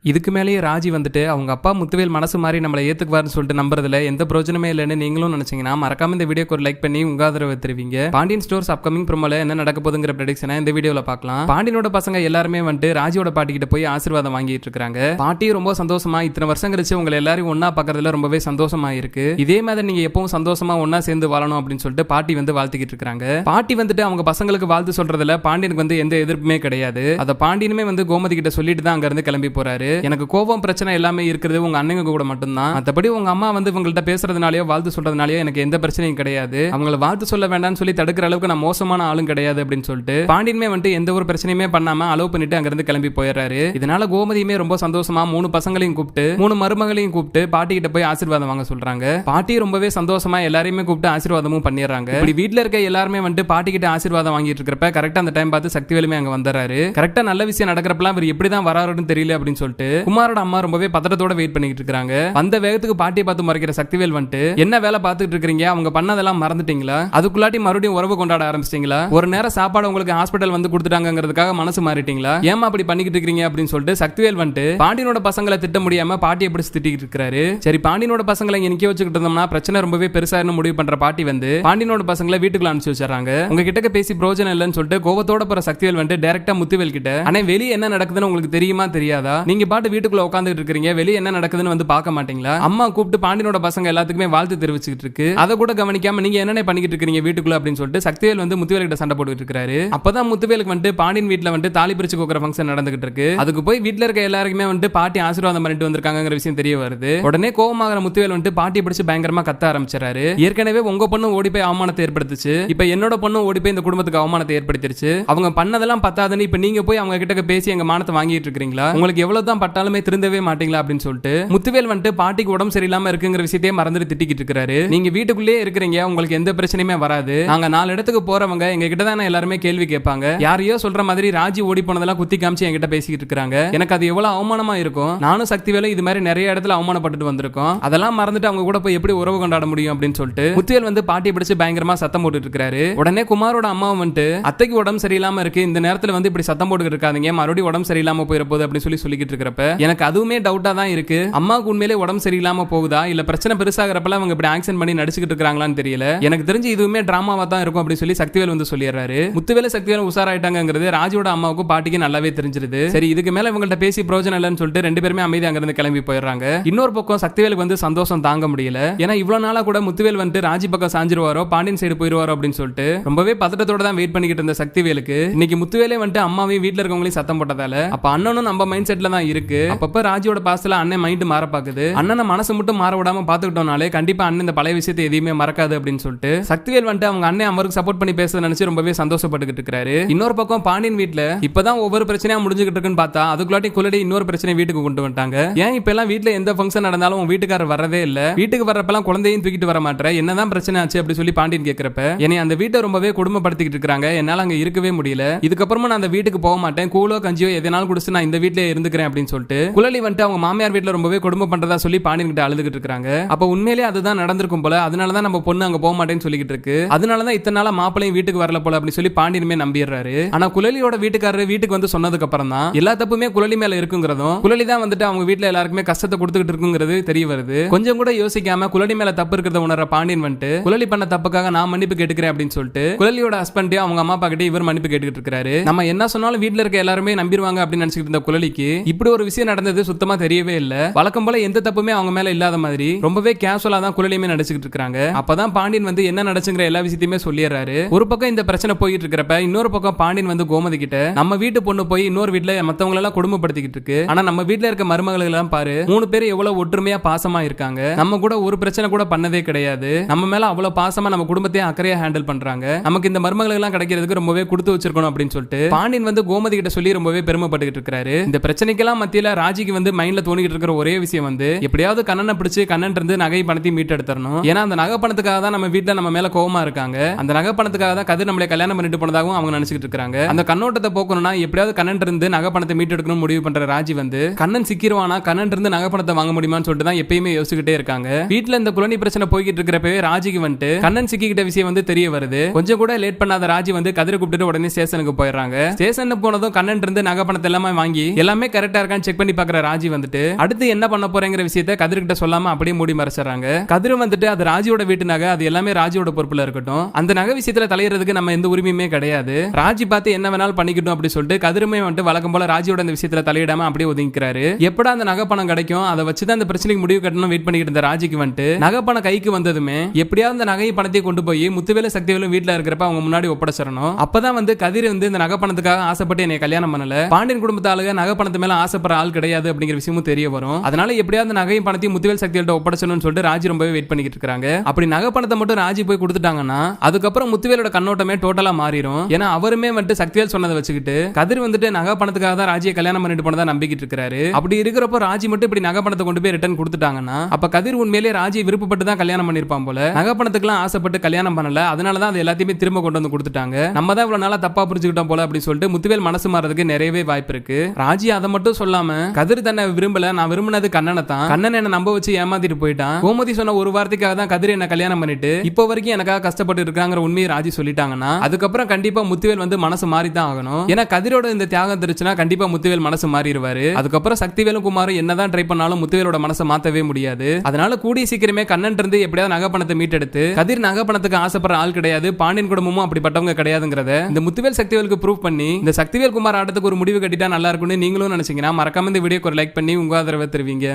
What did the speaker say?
இதுக்கு மேலேயே ராஜி வந்துட்டு அவங்க அப்பா முத்துவேல் மனசு மாதிரி நம்மளை ஏத்துக்குவாருன்னு சொல்லிட்டு நம்புறதுல எந்த பிரயோஜனமே இல்லைன்னு நீங்களும் நினைச்சீங்கன்னா மறக்காம இந்த வீடியோக்கு ஒரு லைக் பண்ணி உங்க ஆதரவு தெரிவிங்க. பாண்டியன் ஸ்டோர்ஸ் அப்கமிங் ப்ரோமோல என்ன நடக்க போகுதுங்கிற ப்ரெடிக்ஷனை இந்த வீடியோல பார்க்கலாம். பாண்டியனோட பசங்க எல்லாருமே வந்துட்டு ராஜியோட பாட்டி கிட்ட போய் ஆசீர்வாதம் வாங்கிட்டு இருக்காங்க. பாட்டியும் ரொம்ப சந்தோஷமா இத்தனை வருஷம் கழிச்சு உங்களை எல்லாரும் ஒன்னா பாக்குறதுல ரொம்பவே சந்தோஷமா இருக்கு. இதே மாதிரி நீங்க எப்பவும் சந்தோஷமா ஒன்னா சேர்ந்து வாழணும் அப்படின்னு சொல்லிட்டு பாட்டி வந்து வாழ்த்துக்கிட்டு இருக்காங்க. பாட்டி வந்துட்டு அவங்க பசங்களுக்கு வாழ்த்து சொல்றதுல பாண்டியனுக்கு வந்து எந்த எதிர்ப்புமே கிடையாது. அத பாண்டியனுமே வந்து கோமதி கிட்ட சொல்லிட்டு தான் அங்க இருந்து கிளம்பி போறாரு. எனக்கு கோபம் பிரச்சனை எல்லாமே இருக்கிறது உங்க அண்ணங்க கூட மட்டும்தான். மற்றபடி உங்க அம்மா வந்து உங்கள்ட்ட பேசுறதுனாலயோ வாழ்த்து சொல்றதுனாலயோ எனக்கு எந்த பிரச்சனையும் கிடையாது. அவங்கள வாழ்த்து சொல்ல வேண்டாம்னு சொல்லி தடுக்கிற அளவுக்கு நான் மோசமான ஆளும் கிடையாது அப்படின்னு சொல்லிட்டு பாண்டியனுமே வந்துட்டு எந்த ஒரு பிரச்சனையுமே பண்ணாம அலோவ் பண்ணிட்டு அங்க இருந்து கிளம்பி போயிடுறாரு. இதனால கோமதியுமே ரொம்ப சந்தோஷமா 3 பசங்களையும் கூப்பிட்டு 3 மருமகளையும் கூப்பிட்டு பாட்டி கிட்ட போய் ஆசீர்வாதம் வாங்க சொல்றாங்க. பாட்டி ரொம்பவே சந்தோஷமா எல்லாரையுமே கூப்பிட்டு ஆசீர்வாதமும் பண்ணிடுறாங்க. இப்படி வீட்டுல இருக்க எல்லாருமே வந்துட்டு பாட்டி கிட்ட ஆசீர்வாதம் வாங்கிட்டு இருக்கிறப்ப கரெக்டா அந்த டைம் பார்த்து சக்திவேலுமே அங்க வந்துறாரு. கரெக்டா நல்ல விஷயம் நடக்கிறப்பெல்லாம் இவர் எப்படிதான் வராருன்னு தெரியல அப்படின்னு சொல்லிட்டு குமாரோட அம்மா ரொம்பவே பதட்டத்தோட வெயிட் பண்ணிட்டு இருக்காங்க. அந்த வேகத்துக்கு பாட்டியை பார்த்து மறைக்கிற சக்திவேல் வந்துட்டு என்ன வேலை பார்த்துட்டு இருக்கீங்க, அவங்க பண்ணதெல்லாம் மறந்துட்டீங்களா, அதுக்குள்ளாட்டி மறுபடியும் உறவு கொண்டாட ஆரம்பிச்சிட்டீங்களா, ஒரு நேரம் சாப்பாடு உங்களுக்கு ஹாஸ்பிட்டல் வந்து கொடுத்துட்டாங்கிறதுக்காக மனசு மாறிட்டீங்களா, ஏமா அப்படி பண்ணிக்கிட்டு இருக்கீங்க அப்படின்னு சொல்லிட்டு சக்திவேல் வந்துட்டு பாண்டியனோட பசங்களை திட்ட முடியாம பாட்டியை பிடிச்சு திட்டிட்டு இருக்காரு. சரி, பாண்டியனோட பசங்களை இங்க நிக்க வச்சுக்கிட்டு இருந்தோம்னா பிரச்சனை ரொம்பவே பெருசா முடிவு பண்ற பாட்டி வந்து பாண்டியனோட பசங்களை வீட்டுக்குள்ள அனுப்பிச்சு வச்சாங்க. உங்க கிட்ட பேசி பிரோஜனம் இல்லைன்னு சொல்லிட்டு கோவத்தோட போற சக்திவேல் வந்துட்டு டைரக்டா முத்துவேல் கிட்ட, ஆனா வெளியே என்ன நடக்குதுன்னு உங்களுக்கு தெரியுமா தெரியாதா, நீங்க பாட்டு வீட்டுக்குள்ள உட்கார்ந்துட்டு இருக்கீங்க, வெளியே என்ன நடக்குதுன்னு வந்து பார்க்க மாட்டீங்களா, அம்மா கூப்பிட்டு பாண்டியனோட பசங்க எல்லாத்துக்குமே வாழ்த்து தெரிவிச்சுட்டு இருக்கு, அதை கூட கவனிக்காம நீங்க என்ன பண்ணிக்கிட்டு இருக்கீங்க வீட்டுக்குள்ள அப்படின்னு சொல்லிட்டு சக்திவேல் வந்து முத்துவேல் கிட்ட சண்டை போட்டுட்டு இருக்காரு. அப்பதான் முத்துவேலுக்கு வந்து பாண்டியன் வீட்டுல வந்து தாலி பிரிச்சு கோக்குற ஃபங்க்ஷன் நடந்துகிட்டு இருக்கு. அதுக்கு போய் வீட்டுல இருக்க எல்லாருக்குமே வந்து பாட்டி ஆசீர்வாதம் பண்ணிட்டு வந்திருக்காங்கிற விஷயம் தெரிய வருது. உடனே கோவமாகற முத்துவேல் வந்து பாட்டி பிடிச்சு பயங்கரமா கத்த ஆரம்பிச்சாரு. ஏற்கனவே உங்க பொண்ணு ஓடி போய் அவமானத்தை ஏற்படுத்துச்சு, இப்ப என்னோட பொண்ணு ஓடி போய் இந்த குடும்பத்துக்கு அவமானத்தை ஏற்படுத்திருச்சு, அவங்க பண்ணதெல்லாம் பத்தாதுன்னு இப்ப நீங்க போய் அவங்க கிட்ட பேசி எங்க மானத்தை வாங்கிட்டு இருக்கீங்களா, உங்களுக்கு எவ்வளவுதான் பட்டாலுமே திருந்தவே மாட்டீங்களா அப்படின்னு சொல்லிட்டு முத்துவேல் வந்துட்டு பாட்டிக்கு உடம்பு சரியில்லாம இருக்குங்கிற விஷயத்தையே மறந்துட்டு திட்டிக்கிட்டு இருக்காரு. நீங்க வீட்டுக்குள்ளே இருக்கிறீங்க, உங்களுக்கு எந்த பிரச்சனையுமே வராது, நாங்க 4 இடத்துக்கு போறவங்க எங்க கிட்ட தான் எல்லாருமே கேள்வி கேட்பாங்க, யாரையோ சொல்ற மாதிரி ராஜி ஓடி போனதெல்லாம் குத்தி காமிச்சு என்கிட்ட பேசிக்கிட்டு இருக்காங்க, எனக்கு அது எவ்வளவு அவமானமா இருக்கும், நானும் சக்திவேலும் இது மாதிரி நிறைய இடத்துல அவமானப்பட்டு வந்திருக்கோம், அதெல்லாம் மறந்துட்டு அவங்க கூட போய் எப்படி உறவு கொண்டாட முடியும் அப்படின்னு சொல்லிட்டு முத்துவேல் வந்து பாட்டி பிடிச்சு பயங்கரமா சத்தம் போட்டுட்டு இருக்காரு. உடனே குமாரோட அம்மாவும் வந்துட்டு அத்தைக்கு உடம்பு சரியில்லாம இருக்கு, இந்த நேரத்துல வந்து இப்படி சத்தம் போட்டுட்டு இருக்காதீங்க, மறுபடியும் உடம்பு சரியில்லாம போயிட போகுது அப்படின்னு சொல்லிக்கிட்டு இருக்கிறப்ப எனக்கு அதுவுமே டவுட்டா தான் இருக்கு, அம்மாவுக்கு உண்மையிலே உடம்பு சரியில்லாம போகுதா இல்ல பிரச்சனை பெருசாகிறப்பல அவங்க இப்படி ஆக்சன் பண்ணி நடிச்சுக்கிட்டு இருக்காங்களான்னு தெரியல, எனக்கு தெரிஞ்சு இதுவுமே டிராமாவா தான் இருக்கும் அப்படின்னு சொல்லி சக்திவேல் வந்து சொல்லிடுறாரு. முத்துவேல சக்திவேல் உஷாராயிட்டாங்கிறது ராஜோட அம்மாவுக்கு பாட்டிக்கு நல்லாவே தெரிஞ்சிருது. சரி, இதுக்கு மேல இவங்கள்ட்ட பேசி பிரோஜனம் இல்லைன்னு சொல்லிட்டு 2 பேருமே அமைதி அங்க இருந்து கிளம்பி போயிடுறாங்க. இன்னொரு பக்கம் சக்திவேலுக்கு வந்து சந்தோஷம் தாங்க முடியல. ஏன்னா இவ்வளவு நாளா கூட முத்துவேல் வந்து ராஜி பக்கம் சாஞ்சிருவாரோ பாண்டியன் சைடு போயிருவாரோ அப்படின்னு சொல்லிட்டு ரொம்பவே பதட்டத்தோட தான் வெயிட் பண்ணிக்கிட்டு இருந்த சக்திவேலுக்கு இன்னைக்கு முத்துவேலே வந்து அம்மாவையும் வீட்டுல இருக்கவங்களையும் சத்தம் போட்டதால அப்ப அண்ணனும் நம்ம மைண்ட் செட்ல தான் இருக்கு. அப்பப்ப ராஜியோட பாசல அண்ணன் மைண்ட் மாற பாக்குது, அண்ணனை மனசு மட்டும் மாற விடாம பாத்துக்கிட்டோம்னாலே கண்டிப்பா அண்ணன் இந்த பழைய விஷயத்தை எதையுமே மறக்காது அப்படின்னு சொல்லிட்டு சக்திவேல் வந்து அவங்க அண்ணன் அவருக்கு சப்போர்ட் பண்ணி பேசுறத நினைச்சு ரொம்பவே சந்தோஷப்பட்டுக்கிட்டு இருக்காரு. இன்னொரு பக்கம் பாண்டியன் வீட்டுல இப்பதான் ஒவ்வொரு பிரச்சனையா முடிஞ்சுக்கிட்டு இருக்குன்னு பார்த்தா அதுக்குள்ளாட்டி குள்ளடி இன்னொரு பிரச்சனை வீட்டுக்கு கொண்டு வந்துட்டாங்க. ஏன் இப்ப எல்லாம் வீட்டுல எந்த ஃபங்க்ஷன் நடந்தாலும் உன் வீட்டுக்காரர் வரதே இல்ல, வீட்டுக்கு வர்றப்பெல்லாம் குழந்தையும் தூக்கிட்டு வர மாட்டேற, என்னதான் பிரச்சனை ஆச்சு அப்படி சொல்லி பாண்டியன் கேட்கிறப்ப என்னை அந்த வீட்டை ரொம்பவே குடும்பப்படுத்திக்கிட்டு இருக்காங்க, என்னால அங்க இருக்கவே முடியல, இதுக்கப்புறமா நான் அந்த வீட்டுக்கு போக மாட்டேன், கூழோ கஞ்சியோ எதனாலும் குடிச்சு நான் இந்த வீட்டுல இருந்துக்கிறேன் அப்படின்னு சொல்லிட்டு குள்ளலி வந்து அவங்க மாமியார் வீட்டுல ரொம்பவே குடும்ப பண்றதா சொல்லி பாண்டியன் கிட்ட அழுதுகிட்டு இருக்காங்க. அப்ப உண்மையிலேயே அதுதான் நடந்திருக்கும் போல, அதனாலதான் நம்ம பொண்ணு அங்க போக மாட்டேன்னு சொல்லிக்கிட்டு இருக்கு, அதனாலதான் இத்தனை நாளா மாப்பிளையும் வீட்டுக்கு வரல போல அப்படி சொல்லி பாண்டியனுமே நம்பிடுறாரு. ஆனா குழலியோட வீட்டுக்காரரு வீட்டுக்கு வந்து சொன்னதுக்கு அப்புறம் தான் எல்லா தப்புமே குழலி மேல இருக்குங்கிறதும் குழலி தான் வந்துட்டு அவங்க வீட்டுல எல்லாருக்குமே கஷ்டத்தை கொடுத்துக்கிட்டு இருக்குங்கிறது தெரிய வருது. கொஞ்சம் கூட யோசிக்காம குழலி மேல தப்பு இருக்கிறத உணர்ற பாண்டியன் வந்துட்டு குழலி பண்ண தப்புக்காக நான் மன்னிப்பு கேட்டுக்கிறேன் அப்படின்னு சொல்லிட்டு குழலியோட ஹஸ்பண்ட் அவங்க அம்மா அப்பா கிட்ட இவர் மன்னிப்பு கேட்டுக்கிட்டு இருக்காரு. நம்ம என்ன சொன்னாலும் வீட்டுல இருக்க எல்லாருமே நம்பிடுவாங்க அப்படின்னு நினைச்சிட்டு இருந்த குழலிக்கு இப்படி ஒரு விஷயம் நடந்தது சுத்தமா தெரியவே இல்ல. வழக்கம் போல எந்த தப்புமே அவங்க மேல இல்லாத மாதிரி ரொம்பவே கேஷுவலா தான் குழலியுமே நடிச்சுக்கிட்டு இருக்காங்க. அப்பதான் பாண்டியன் வந்து என்ன நடச்சுங்கிற எல்லா விஷயத்தையுமே சொல்லிடுறாரு. ஒரு பக்கம் இந்த பிரச்சனை போயிட்டு இருக்கிறப்ப இன்னொரு பக்கம் பாண்டியன் வந்து கோமதி கிட்ட நம்ம வீட்டு பொண்ணு போய் இன்னொரு வீட்டுல மத்தவங்க எல்லாம் குடும்பப்படுத்திக்கிட்டு இருக்கு, ஆனா நம்ம வீட்டுல இருக்க மருமகள் எல்லாம் பாரு 3 பேர் எவ்வளவு ஒற்றுமையா பாசமா இருக்காங்க, நம்ம கூட ஒரு பிரச்சனை கூட பண்ணதே கிடையாது, நம்ம மேல அவ்வளவு பாசமா நம்ம குடும்பத்தையும் அக்கறையா ஹேண்டில் பண்றாங்க, நமக்கு இந்த மருமகள் எல்லாம் கிடைக்கிறதுக்கு ரொம்பவே கொடுத்து வச்சிருக்கணும் அப்படின்னு சொல்லிட்டு பாண்டியன் வந்து கோமதி கிட்ட சொல்லி ரொம்பவே பெருமைப்பட்டுக்கிட்டு இருக்காரு. இந்த பிரச்சனைக்கெல்லாம் மத்தியில ராஜிக்கு வந்து மைண்ட்ல தோணிக்கிட்டு இருக்கிற ஒரே விஷயம் வந்து எப்படியாவது கண்ணனை பிடிச்சு கண்ணன் இருந்து நகை பணத்தையும் மீட்டு எடுத்துறணும். ஏன்னா அந்த நகை பணத்துக்காக தான் நம்ம வீட்டுல நம்ம மேல கோவமா இருக்காங்க, அந்த நகை பணத்துக்காக தான் கதிர் நம்மளை கல்யாணம் பண்ணிட்டு போனதாகவும் அவங்க நினைச்சிட்டு இருக்காங்க. அந்த கண்ணோட்டத்தை போக்கணும்னா எப்படியாவது கண்ணன் இருந்து நகை பணத்தை மீட்டு எடுக்கணும் முடிவு பண்ற ராஜி வந்து கண்ணன் சிக்கிருவானா கண்ணன் இருந்து நகை பணத்தை வாங்க முடியுமான்னு சொல்லிட்டு தான் எப்பயுமே யோசிச்சுக்கிட்டே இருக்காங்க. வீட்டுல இந்த குழந்தை பிரச்சனை போய்கிட்டு இருக்கிறப்பவே ராஜிக்கு வந்துட்டு கண்ணன் சிக்கிக்கிட்ட விஷயம் வந்து தெரிய வருது. கொஞ்சம் கூட லேட் பண்ணாத ராஜி வந்து கதிரை கூப்பிட்டு உடனே ஸ்டேஷனுக்கு போயிடுறாங்க. ஸ்டேஷனுக்கு போனதும் கண்ணன் இருந்து நகை பணத்தை எல்லாமே வாங்கி எல்லாமே கரெக்டா இருக்கான்னு செக் பண்ணி பாக்குற ராஜி வந்துட்டு அடுத்து என்ன பண்ண போறேங்கிற விஷயத்தை கதிர்கிட்ட சொல்லாம அப்படியே மூடி மறைச்சறாங்க. கதிர் வந்துட்டு அது ராஜியோட வீட்டு நகை, அது எல்லாமே ராஜியோட பொறுப்புல இருக்கட்டும், அந்த நகை விஷயத்துல தலையிறதுக்கு நம்ம எந்த உரிமையுமே கிடையாது, ராஜி பார்த்து என்ன வேணாலும் பண்ணிக்கிட்டோம் அப்படி சொல்லிட்டு கதிருமே வந்துட்டு வழக்கம் போல ராஜியோட இந்த விஷயத்துல தலையிடாம அப்படியே ஒதுங்கிக்கிறாரு. எப்படா அந்த நகை பணம் கிடைக்கும், அதை வச்சுதான் அந்த பிரச்சனைக்கு முடிவு கட்டணும் வெயிட் பண்ணிக்கிட்டு இருந்த ராஜிக்கு வந்துட்டு நகை பணம் கைக்கு வந்ததுமே எப்படியாவது அந்த நகையை பணத்தை கொண்டு போய் முத்துவேலு சக்திவேலும் வீட்டுல இருக்கிறப்ப அவங்க முன்னாடி ஒப்படைச்சிடணும். அப்பதான் வந்து கதிர் வந்து இந்த நகை பணத்துக்காக ஆசைப்பட்டு என்னை கல்யாணம் பண்ணல, பாண்டியன் குடும்பத்தாளுங்க நகை பணத்து மேல ஆசைப்படுற ஆள் கிடையாது அப்படிங்கிற விஷயமும் தெரிய வரும். அதனால எப்படியாவது நகையும் பணத்தையும் முத்துவேல் சக்திவேல்ட்ட ஒப்படைச்சணும்னு சொல்லிட்டு ராஜி ரொம்பவே வெயிட் பண்ணிக்கிட்டு இருக்காங்க. அப்படி நகை பணத்தை மட்டும் ராஜி போய் கொடுத்துட்டாங்கன்னா அதுக்கப்புறம் முத்துவேலோட கண்ணோட்டமே டோட்டலா மாறிடும். ஏன்னா அவருமே வந்துட்டு சக்திவேல் சொன்னதை வச்சுக்கிட்டு கதிர் வந்துட்டு நகை பணத்துக்காக தான் ராஜியை கல்யாணம் பண்ணிட்டு போனதா நம்பிக்கிட்டு இருக்காரு. அப்படி இருக்கிறப்ப ராஜி மட்டும் இப்படி நகை பணத்தை கொண்டு போய் ரிட்டர்ன் கொடுத்துட்டாங்கன்னா அப்ப கதிர் உண்மையிலேயே ராஜி விருப்பப்பட்டு தான் கல்யாணம் பண்ணிருப்பான் போல, நகை பணத்துக்குலாம் ஆசைப்பட்டு கல்யாணம் பண்ணல, அதனாலதான் அது எல்லாத்தையுமே திரும்ப கொண்டு வந்து கொடுத்துட்டாங்க, நம்ம தான் இவ்வளவு நாளா தப்பா புரிஞ்சுக்கிட்டோம் போல அப்படி சொல்லிட்டு முத்துவேல் மனசு மாறதுக்கு நிறையவே வாய்ப்பு இருக்கு. ராஜி அதை மட்டும் சொல்லாம கதிர் தன்னை விரும்பல, நான் விரும்பினது கண்ணனை தான், கண்ணன் என்ன நம்ப வச்சு ஏமாத்திட்டு போயிட்டான், கோமதி சொன்ன ஒரு வார்த்தைக்காக தான் கதிர் என்ன கல்யாணம் பண்ணிட்டு இப்போ வரைக்கும் எனக்காக கஷ்டப்பட்டு இருக்காங்கிற உண்மையை ராஜி சொல்லிட்டாங்கன்னா அதுக்கப்புறம் கண்டிப்பா முத்துவேல் வந்து மனசு மாறி தான் ஆகணும். ஏன்னா கதிரோட இந்த தியாகம் தெரிச்சுனா கண்டிப்பா முத்துவேல் மனசு மாறிடுவாரு. அதுக்கப்புறம் சக்திவேலும் குமாரும் என்னதான் ட்ரை பண்ணாலும் முத்துவேலோட மனசை மாத்தவே முடியாது. அதனால கூடிய சீக்கிரமே கண்ணன் இருந்து எப்படியாவது நகை பணத்தை மீட்டெடுத்து கதிர் நகை பணத்துக்கு ஆசைப்படுற ஆள் கிடையாது, பாண்டியன் குடும்பமும் அப்படிப்பட்டவங்க கிடையாதுங்கிறத இந்த முத்துவேல் சக்திவேலுக்கு ப்ரூவ் பண்ணி இந்த சக்திவேல் குமார் ஆட்டத்துக்கு ஒரு முடிவு கட்டிட்டா நல்லா இருக்கும்னு நீங்களும் நினைச்சீங்கன்னா மறக்காம இந்த வீடியோக்கு ஒரு லைக் பண்ணி உங்க ஆதரவை தருவீங்க.